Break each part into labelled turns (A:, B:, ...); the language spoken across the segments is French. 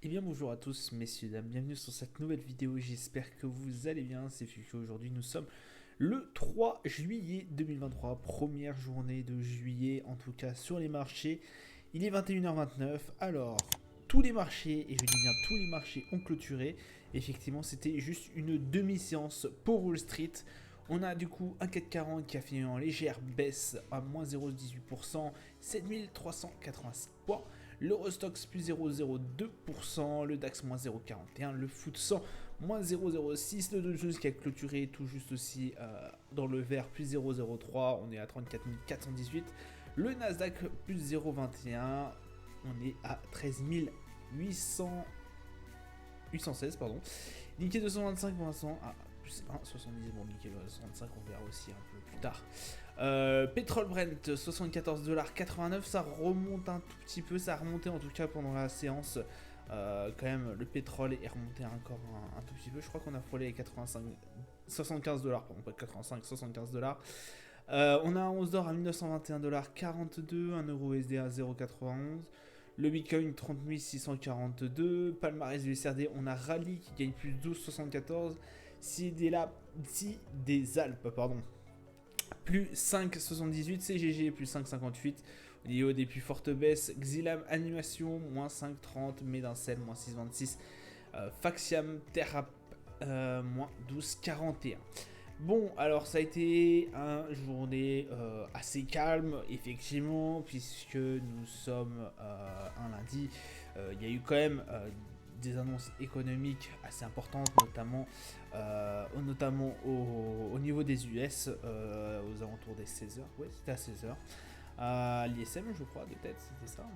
A: Eh bien bonjour à tous messieurs dames, bienvenue sur cette nouvelle vidéo, j'espère que vous allez bien, c'est Fufu. Aujourd'hui nous sommes le 3 juillet 2023, première journée de juillet en tout cas sur les marchés. Il est 21h29, alors tous les marchés, et je dis bien tous les marchés ont clôturé. Effectivement c'était juste une demi-séance pour Wall Street. On a du coup un CAC 40 qui a fini en légère baisse à moins 0,18%, 7386 points. L'Eurostox plus 0,02%, le DAX moins 0,41%, le FTSE 100 moins 0,06%, le Dow Jones qui a clôturé tout juste aussi dans le vert plus 0,03%, on est à 34 418, le Nasdaq plus 0,21%, on est à 13 816, pardon. Nikkei 225 pour l'instant à plus 1,70, bon Nikkei 225 on verra aussi un peu plus tard. Pétrole Brent 74,89$, ça remonte un tout petit peu, ça a remonté en tout cas pendant la séance. Quand même le pétrole est remonté encore un tout petit peu, je crois qu'on a frôlé les 85, 75$, pardon pas 85, 75$. On a un 11 d'or à 1921,42$, 1 euro USD à 0,91$. Le Bitcoin 30 642, palmarès du SRD, on a Rallye qui gagne plus 12,74, Si des Alpes, pardon, plus 5,78, CGG plus 5,58, au niveau des plus fortes baisses, Xilam Animation moins 5,30, Medincel moins 6,26, Faxiam Terrap moins 12,41. Bon, alors ça a été une journée assez calme, effectivement, puisque nous sommes un lundi. Il y a eu quand même des annonces économiques assez importantes, notamment au niveau des US, aux alentours des 16h. Ouais, c'était à 16h. L'ISM, je crois, de tête, c'était ça.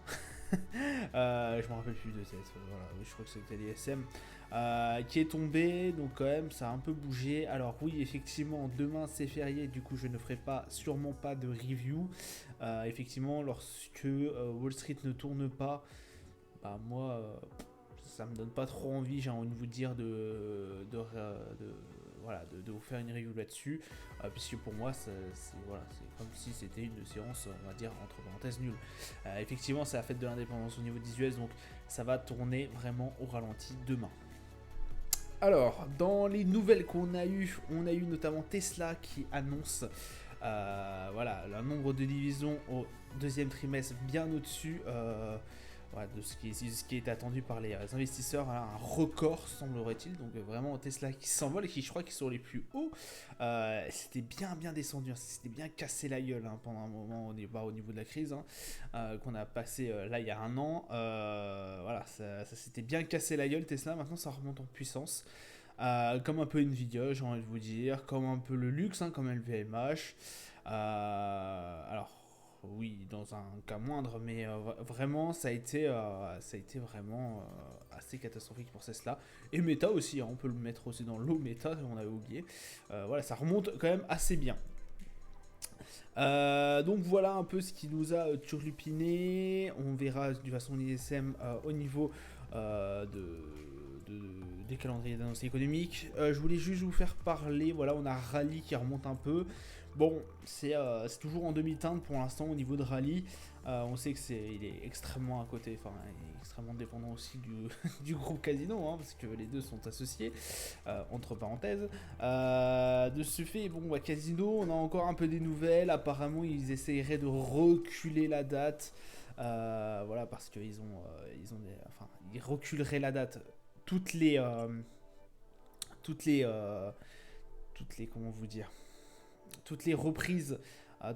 A: Je me rappelle plus de tête. Voilà, oui, je crois que c'était l'ISM qui est tombé. Donc quand même, ça a un peu bougé. Alors oui, effectivement, demain c'est férié. Du coup, je ne ferai sûrement pas de review. Effectivement, lorsque Wall Street ne tourne pas, bah moi, ça me donne pas trop envie. J'ai envie de vous dire de vous faire une review là-dessus, puisque pour moi c'est comme si c'était une séance, on va dire entre parenthèses nulle. Effectivement c'est la fête de l'indépendance au niveau des US, donc ça va tourner vraiment au ralenti demain. Alors dans les nouvelles qu'on a eu, on a eu notamment Tesla qui annonce le nombre de divisions au deuxième trimestre bien au-dessus de ce qui est attendu par les investisseurs, un record semblerait-il. Donc vraiment Tesla qui s'envole et qui, je crois, qui sont les plus hauts. C'était bien descendu, c'était bien cassé la gueule pendant un moment au niveau de la crise qu'on a passé là il y a un an. Ça s'était bien cassé la gueule Tesla. Maintenant ça remonte en puissance. Comme un peu Nvidia, j'ai envie de vous dire, comme un peu le luxe, comme LVMH. Alors oui, dans un cas moindre, mais vraiment ça a été vraiment assez catastrophique pour Tesla. Et Meta aussi, on peut le mettre aussi dans l'eau Meta, on avait oublié. Ça remonte quand même assez bien. Donc voilà un peu ce qui nous a turlupiné. On verra de façon ISM au niveau des calendriers d'annonces économiques. Je voulais juste vous faire parler. Voilà, on a Rallye qui remonte un peu. Bon, c'est toujours en demi-teinte pour l'instant au niveau de Rallye. On sait il est extrêmement à côté, enfin, il est extrêmement dépendant aussi du groupe Casino, parce que les deux sont associés, entre parenthèses. De ce fait, bon, Casino, on a encore un peu des nouvelles. Apparemment, ils essaieraient de reculer la date. Parce qu'ils ils reculeraient la date. Toutes les, comment vous dire, toutes les reprises,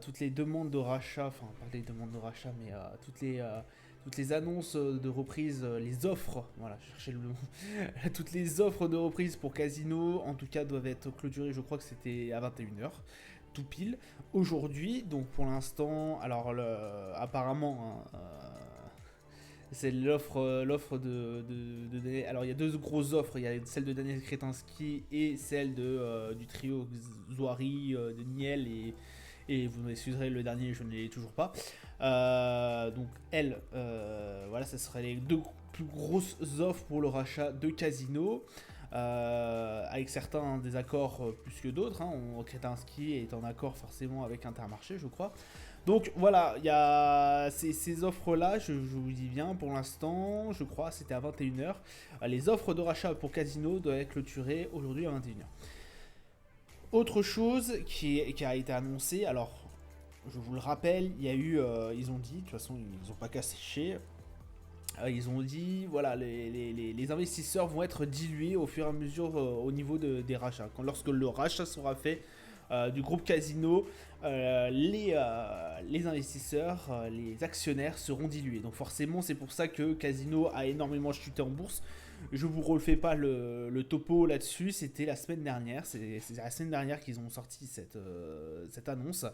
A: toutes les demandes de rachat, enfin pas les demandes de rachat, mais toutes les annonces de reprise, les offres, voilà, cherchez le nom, toutes les offres de reprise pour Casino, en tout cas, doivent être clôturées. Je crois que c'était à 21h, tout pile, aujourd'hui. Donc pour l'instant, alors apparemment, c'est l'offre de. Alors il y a deux grosses offres, il y a celle de Daniel Kretinsky et celle du trio Zoari, de Niel et vous m'excuserez, le dernier je ne l'ai toujours pas. Donc elle, ça serait les deux plus grosses offres pour le rachat de Casino. Avec certains désaccords plus que d'autres. Kretinsky est en accord forcément avec Intermarché, je crois. Donc voilà, il y a ces offres-là, je vous dis bien, pour l'instant, je crois, c'était à 21h. Les offres de rachat pour Casino doivent être clôturées aujourd'hui à 21h. Autre chose qui a été annoncée, alors je vous le rappelle, il y a eu, ils ont dit, de toute façon ils n'ont pas qu'à sécher, ils ont dit, voilà, les investisseurs vont être dilués au fur et à mesure au niveau des rachats. Lorsque le rachat sera fait du groupe Casino, les investisseurs, les actionnaires seront dilués. Donc forcément, c'est pour ça que Casino a énormément chuté en bourse. Je vous refais pas le topo là-dessus, c'était la semaine dernière, c'est la semaine dernière qu'ils ont sorti cette annonce.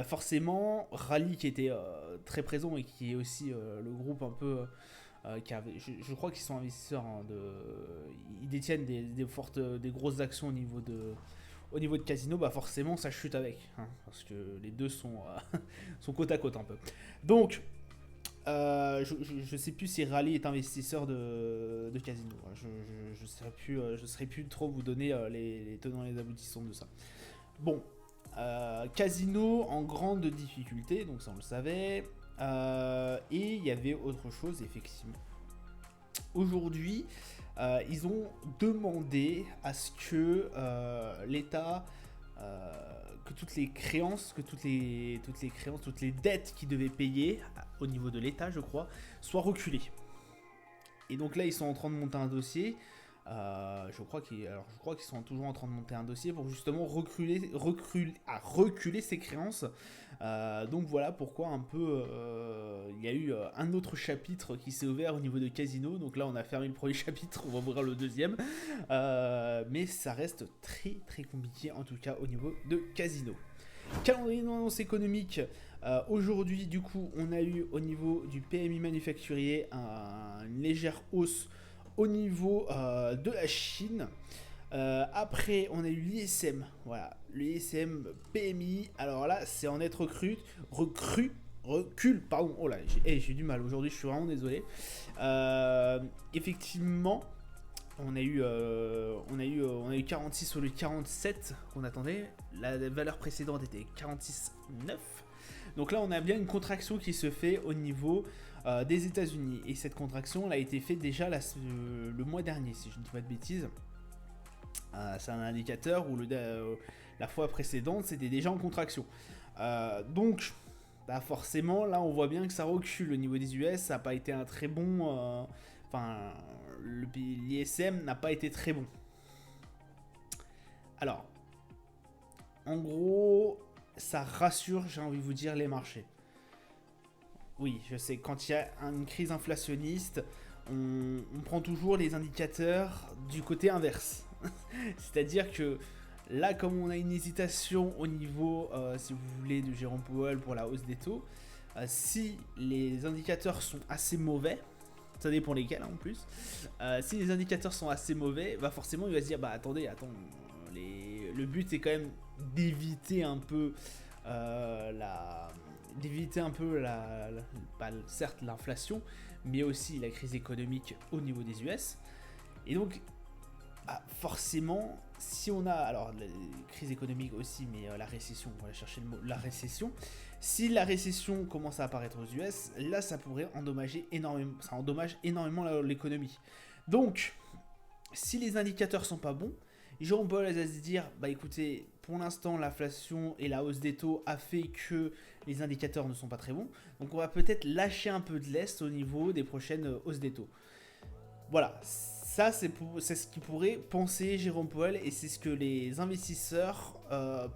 A: Forcément, Rally qui était très présent et qui est aussi le groupe un peu... je crois qu'ils sont investisseurs, hein, ils détiennent des grosses actions au niveau de Casino, bah forcément ça chute avec, hein, parce que les deux sont côte à côte un peu. Donc, je sais plus si Rally est investisseur de Casino. Je saurais plus trop vous donner les tenants et les aboutissants de ça. Bon, Casino en grande difficulté, donc ça on le savait. Et il y avait autre chose, effectivement. Aujourd'hui, ils ont demandé à ce que l'État, que toutes les créances, toutes les dettes qu'ils devaient payer au niveau de l'État, je crois, soient reculées. Et donc là, ils sont en train de monter un dossier. Je crois qu'ils sont toujours en train de monter un dossier pour justement reculer ces créances. Donc voilà pourquoi un peu il y a eu un autre chapitre qui s'est ouvert au niveau de Casino. Donc là on a fermé le premier chapitre, on va ouvrir le deuxième. Mais ça reste très très compliqué en tout cas au niveau de Casino. Calendrier d'annonce économique. Aujourd'hui du coup on a eu au niveau du PMI manufacturier une légère hausse au niveau de la Chine. Après, on a eu l'ISM. Voilà, l'ISM PMI. Alors là, c'est en être recul. Pardon. Oh là, j'ai du mal aujourd'hui. Je suis vraiment désolé. Effectivement, on a eu 46 sur le 47 qu'on attendait. La valeur précédente était 46,9. Donc là, on a bien une contraction qui se fait au niveau des États-Unis. Et cette contraction, elle a été faite déjà le mois dernier, si je ne dis pas de bêtises. C'est un indicateur où la fois précédente, c'était déjà en contraction. Donc, bah forcément, là, on voit bien que ça recule. Au niveau des US, ça n'a pas été un très bon... l'ISM n'a pas été très bon. Alors, en gros, ça rassure, j'ai envie de vous dire, les marchés. Oui, je sais, quand il y a une crise inflationniste, on prend toujours les indicateurs du côté inverse. C'est-à-dire que là, comme on a une hésitation au niveau, si vous voulez, de Jérôme Powell pour la hausse des taux, si les indicateurs sont assez mauvais, ça dépend lesquels hein, en plus, si les indicateurs sont assez mauvais, bah forcément il va se dire, bah attends, le but est quand même d'éviter un peu certes l'inflation, mais aussi la crise économique au niveau des US. Et donc, forcément, si on a, alors la crise économique aussi, mais la récession, on va chercher le mot, la récession. Si la récession commence à apparaître aux US, là ça pourrait endommager énormément, ça endommage énormément l'économie. Donc, si les indicateurs sont pas bons, Jérôme Powell va se dire, bah écoutez, pour l'instant l'inflation et la hausse des taux a fait que les indicateurs ne sont pas très bons, donc on va peut-être lâcher un peu de lest au niveau des prochaines hausses des taux. Voilà, ça c'est ce qu'il pourrait penser Jérôme Powell et c'est ce que les investisseurs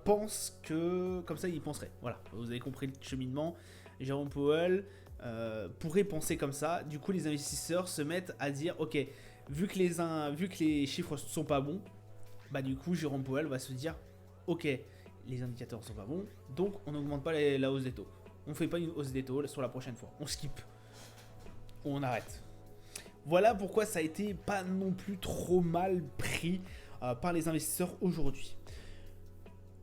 A: pensent que, comme ça ils penseraient. Voilà, vous avez compris le cheminement, Jérôme Powell pourrait penser comme ça, du coup les investisseurs se mettent à dire, ok, vu que les chiffres sont pas bons, bah du coup Jérôme Powell va se dire ok, les indicateurs sont pas bons, donc on n'augmente pas la hausse des taux. On fait pas une hausse des taux sur la prochaine fois. On skip. Ou on arrête. Voilà pourquoi ça a été pas non plus trop mal pris par les investisseurs aujourd'hui.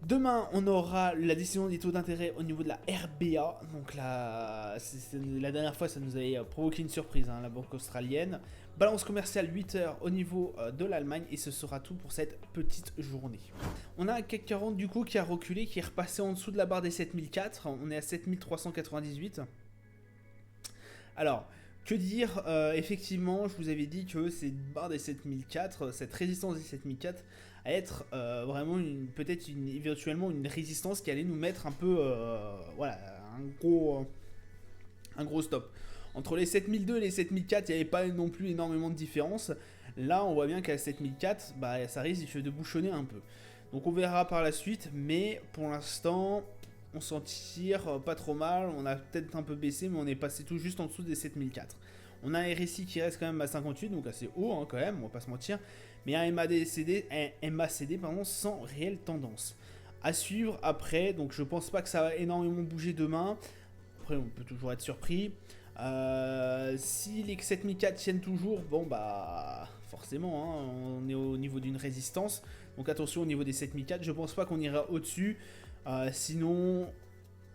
A: Demain, on aura la décision des taux d'intérêt au niveau de la RBA. Donc la dernière fois, ça nous avait provoqué une surprise, hein, la banque australienne. Balance commerciale 8 heures au niveau de l'Allemagne et ce sera tout pour cette petite journée. On a un CAC 40 du coup qui a reculé, qui est repassé en dessous de la barre des 7004, on est à 7398. Alors, que dire, effectivement, je vous avais dit que cette barre des 7004, cette résistance des 7004, à être vraiment peut-être éventuellement une résistance qui allait nous mettre un peu, voilà, un gros stop. Entre les 7002 et les 7004, il n'y avait pas non plus énormément de différence. Là, on voit bien qu'à 7004, bah, ça risque de bouchonner un peu. Donc on verra par la suite, mais pour l'instant, on s'en tire pas trop mal. On a peut-être un peu baissé, mais on est passé tout juste en dessous des 7004. On a un RSI qui reste quand même à 58, donc assez haut hein, quand même, on va pas se mentir. Mais un MACD sans réelle tendance. À suivre après, donc je pense pas que ça va énormément bouger demain. Après, on peut toujours être surpris. Si les 7004 tiennent toujours, bon bah forcément hein, on est au niveau d'une résistance, donc attention au niveau des 7004, je pense pas qu'on ira au-dessus, sinon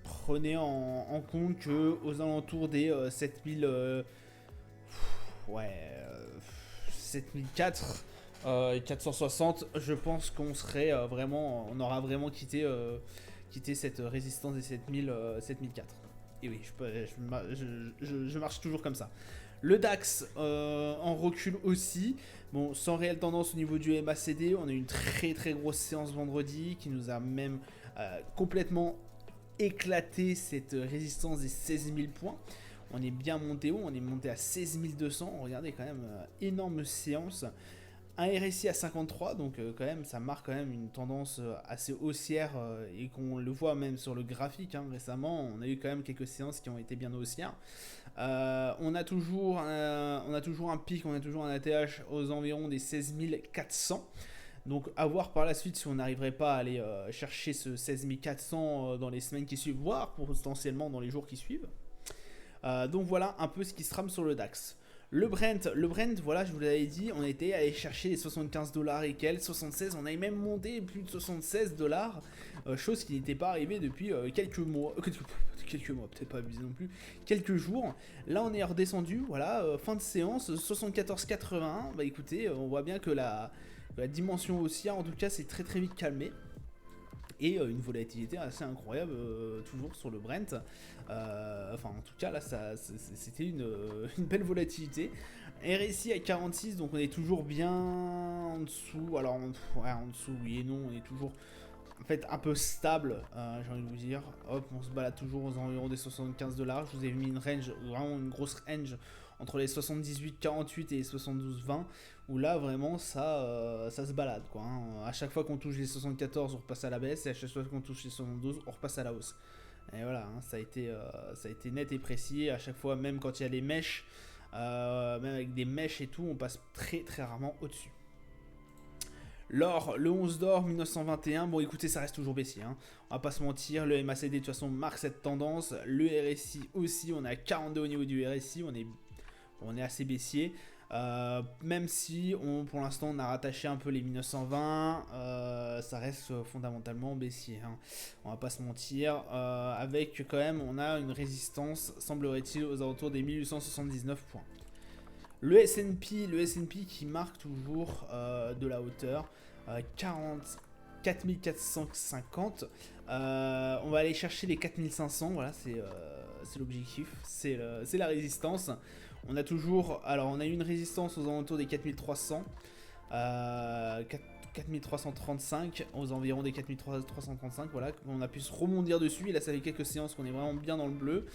A: prenez en compte que aux alentours des 7000 7004 et 460, je pense qu'on serait vraiment, on aura vraiment quitté cette résistance des 7004. Et oui, je marche toujours comme ça. Le DAX en recul aussi. Bon, sans réelle tendance au niveau du MACD. On a eu une très très grosse séance vendredi qui nous a même complètement éclaté cette résistance des 16 000 points. On est bien monté haut, on est monté à 16 200. Regardez quand même, énorme séance. Un RSI à 53, donc quand même ça marque quand même une tendance assez haussière et qu'on le voit même sur le graphique hein, récemment, on a eu quand même quelques séances qui ont été bien haussières. On a toujours un pic, on a toujours un ATH aux environs des 16 400. Donc à voir par la suite si on n'arriverait pas à aller chercher ce 16 400 dans les semaines qui suivent, voire potentiellement dans les jours qui suivent. Donc voilà un peu ce qui se trame sur le DAX. Le Brent, voilà, je vous l'avais dit, on était allé chercher les 75 $ et quelques, 76, on avait même monté plus de 76 $, chose qui n'était pas arrivée depuis quelques mois, peut-être pas abusé non plus, quelques jours. Là, on est redescendu, voilà, fin de séance, 74,81. Bah écoutez, on voit bien que la dimension haussière, en tout cas, s'est très très vite calmée. Et une volatilité assez incroyable toujours sur le Brent. Enfin en tout cas là c'était une belle volatilité. RSI à 46, donc on est toujours bien en dessous. Alors en dessous oui et non, on est toujours en fait un peu stable, j'ai envie de vous dire. Hop, on se balade toujours aux environs des 75 $. Je vous ai mis une range, vraiment une grosse range entre les 78,48 et les 72,20, où là vraiment ça se balade quoi. Hein. À chaque fois qu'on touche les 74, on repasse à la baisse, et à chaque fois qu'on touche les 72, on repasse à la hausse. Et voilà, hein, ça a été net et précis. À chaque fois, même quand il y a les mèches, même avec des mèches et tout, on passe très très rarement au-dessus. L'or, le 11 d'or 1921, bon écoutez ça reste toujours baissier, hein. On va pas se mentir, le MACD de toute façon marque cette tendance, le RSI aussi, on est à 42 au niveau du RSI, on est assez baissier, même si pour l'instant on a rattaché un peu les 1920, ça reste fondamentalement baissier, hein. On va pas se mentir, avec quand même on a une résistance semblerait-il aux alentours des 1879 points. Le S&P qui marque toujours de la hauteur, 44 450. On va aller chercher les 4500, voilà, c'est l'objectif, c'est la résistance. On a toujours, alors on a eu une résistance aux alentours des 4300, 4335, aux environs des 4335, voilà, on a pu se rebondir dessus, et là ça fait quelques séances qu'on est vraiment bien dans le bleu,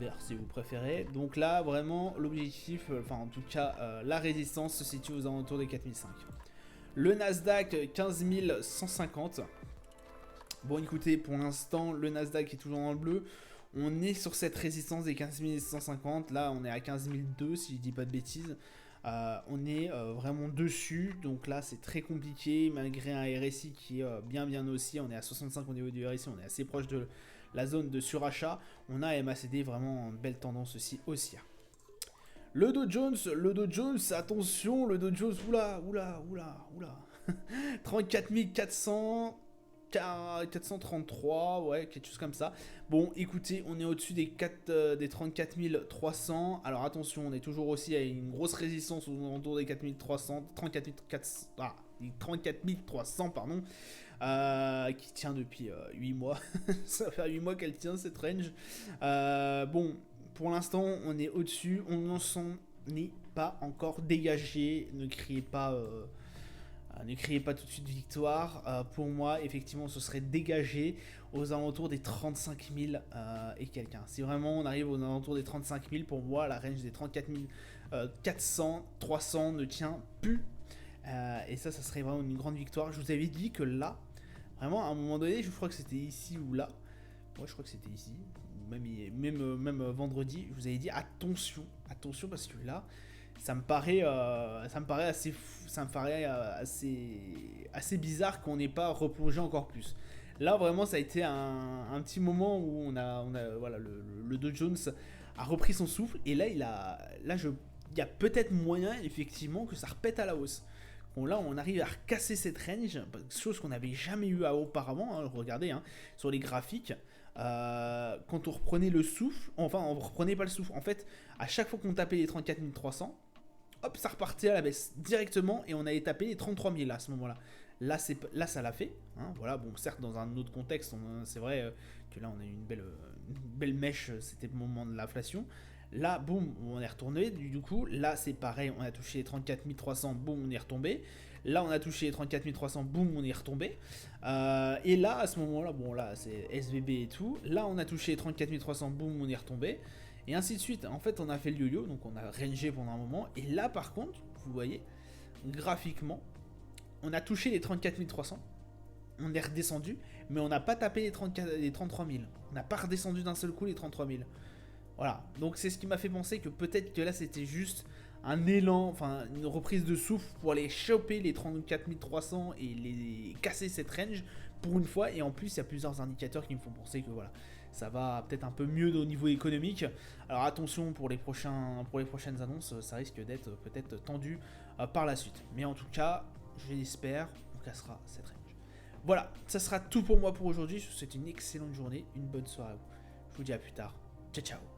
A: vert si vous préférez, donc là vraiment l'objectif, enfin en tout cas la résistance se situe aux alentours des 4005. Le Nasdaq 15 150, bon écoutez pour l'instant le Nasdaq est toujours dans le bleu, on est sur cette résistance des 15 150, là on est à 15 002 si je dis pas de bêtises. On est vraiment dessus, donc là c'est très compliqué malgré un RSI qui est bien haussier. On est à 65 au niveau du RSI, on est assez proche de la zone de surachat. On a MACD vraiment en belle tendance aussi haussière. Le Dow Jones, attention, le Dow Jones, oula 34 440, 433, ouais, quelque chose comme ça. Bon, écoutez, on est au-dessus des 34 300. Alors attention, on est toujours aussi à une grosse résistance aux alentours des 4300, 34 300, pardon, qui tient depuis 8 mois. Ça fait 8 mois qu'elle tient cette range. Bon, pour l'instant, on est au-dessus, on n'en s'en est pas encore dégagé. Ne criez pas tout de suite victoire. Pour moi, effectivement, ce serait dégagé aux alentours des 35 000 et quelqu'un. Si vraiment on arrive aux alentours des 35 000, pour moi, la range des 34 400, 300 ne tient plus. Et ça serait vraiment une grande victoire. Je vous avais dit que là, vraiment, à un moment donné, je crois que c'était ici ou là. Ouais, je crois que c'était ici. Même vendredi, je vous avais dit attention, parce que là, ça me paraît assez bizarre qu'on n'ait pas replongé encore plus. Là, vraiment, ça a été un petit moment où voilà, le Dow Jones a repris son souffle, et là, il y a peut-être moyen, effectivement, que ça repète à la hausse. Bon, là, on arrive à casser cette range, chose qu'on n'avait jamais eu auparavant. Hein, regardez, hein, sur les graphiques, quand on reprenait le souffle, enfin, on reprenait pas le souffle. En fait, à chaque fois qu'on tapait les 34 300, hop, ça repartait à la baisse directement, et on allait taper les 33 000 à ce moment-là. Là, ça l'a fait. Hein, voilà, bon, certes, dans un autre contexte, c'est vrai que là, on a eu une belle mèche, c'était le moment de l'inflation. Là, boum, on est retourné. Du coup, là, c'est pareil, on a touché les 34 300, boum, on est retombé. Là, on a touché les 34 300, boum, on est retombé. Et là, à ce moment-là, bon, là, c'est SVB et tout. Là, on a touché les 34 300, boum, on est retombé. Et ainsi de suite. En fait, on a fait le yo-yo, donc on a rangé pendant un moment. Et là, par contre, vous voyez, graphiquement, on a touché les 34 300. On est redescendu, mais on n'a pas tapé les 33 000. On n'a pas redescendu d'un seul coup les 33 000. Voilà, donc c'est ce qui m'a fait penser que peut-être que là c'était juste un élan, enfin une reprise de souffle pour aller choper les 34 300 et les casser cette range pour une fois. Et en plus, il y a plusieurs indicateurs qui me font penser que voilà, ça va peut-être un peu mieux au niveau économique. Alors attention pour les prochaines annonces, ça risque d'être peut-être tendu par la suite. Mais en tout cas, je l'espère, on cassera cette range. Voilà, ça sera tout pour moi pour aujourd'hui. Je vous souhaite une excellente journée, une bonne soirée à vous. Je vous dis à plus tard. Ciao, ciao.